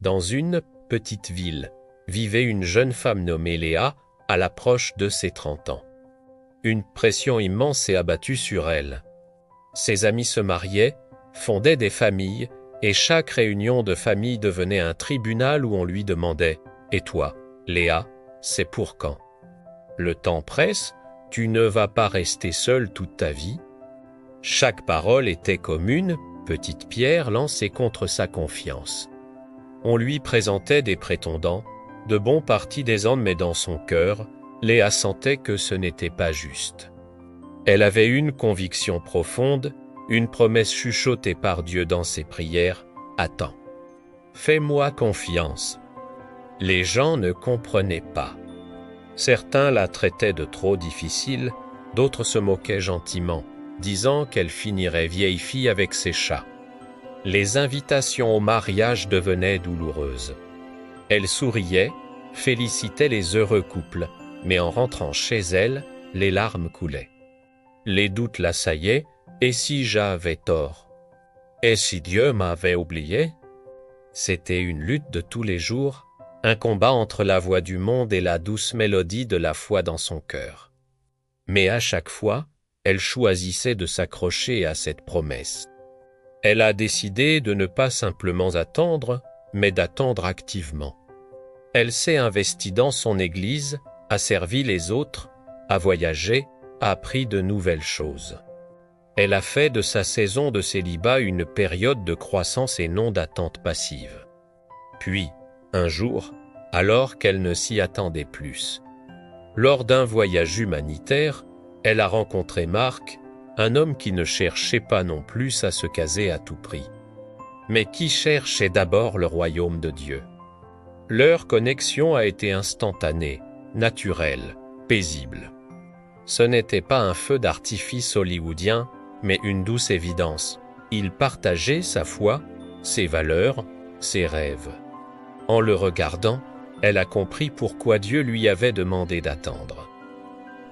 Dans une petite ville, vivait une jeune femme nommée Léa à l'approche de ses 30 ans. Une pression immense s'est abattue sur elle. Ses amis se mariaient, fondaient des familles, et chaque réunion de famille devenait un tribunal où on lui demandait « Et toi, Léa, c'est pour quand ? Le temps presse, tu ne vas pas rester seule toute ta vie ?» Chaque parole était comme une petite pierre lancée contre sa confiance. On lui présentait des prétendants, de bons partis des hommes, mais dans son cœur, Léa sentait que ce n'était pas juste. Elle avait une conviction profonde, une promesse chuchotée par Dieu dans ses prières, « Attends, fais-moi confiance ». Les gens ne comprenaient pas. Certains la traitaient de trop difficile, d'autres se moquaient gentiment, disant qu'elle finirait vieille fille avec ses chats. Les invitations au mariage devenaient douloureuses. Elle souriait, félicitait les heureux couples, mais en rentrant chez elle, les larmes coulaient. Les doutes l'assaillaient, et si j'avais tort? Et si Dieu m'avait oublié? C'était une lutte de tous les jours, un combat entre la voix du monde et la douce mélodie de la foi dans son cœur. Mais à chaque fois, elle choisissait de s'accrocher à cette promesse. Elle a décidé de ne pas simplement attendre, mais d'attendre activement. Elle s'est investie dans son Église, a servi les autres, a voyagé, a appris de nouvelles choses. Elle a fait de sa saison de célibat une période de croissance et non d'attente passive. Puis, un jour, alors qu'elle ne s'y attendait plus, lors d'un voyage humanitaire, elle a rencontré Marc, un homme qui ne cherchait pas non plus à se caser à tout prix, mais qui cherchait d'abord le royaume de Dieu. Leur connexion a été instantanée, naturelle, paisible. Ce n'était pas un feu d'artifice hollywoodien, mais une douce évidence. Il partageait sa foi, ses valeurs, ses rêves. En le regardant, elle a compris pourquoi Dieu lui avait demandé d'attendre.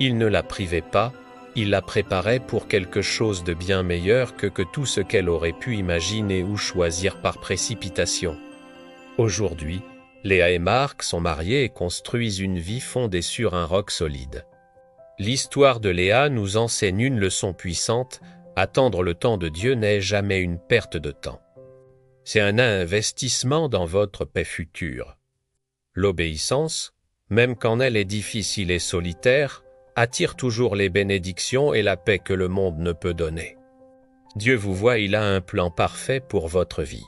Il ne la privait pas, il la préparait pour quelque chose de bien meilleur que tout ce qu'elle aurait pu imaginer ou choisir par précipitation. Aujourd'hui, Léa et Marc sont mariés et construisent une vie fondée sur un roc solide. L'histoire de Léa nous enseigne une leçon puissante: attendre le temps de Dieu n'est jamais une perte de temps. C'est un investissement dans votre paix future. L'obéissance, même quand elle est difficile et solitaire, attire toujours les bénédictions et la paix que le monde ne peut donner. Dieu vous voit, il a un plan parfait pour votre vie.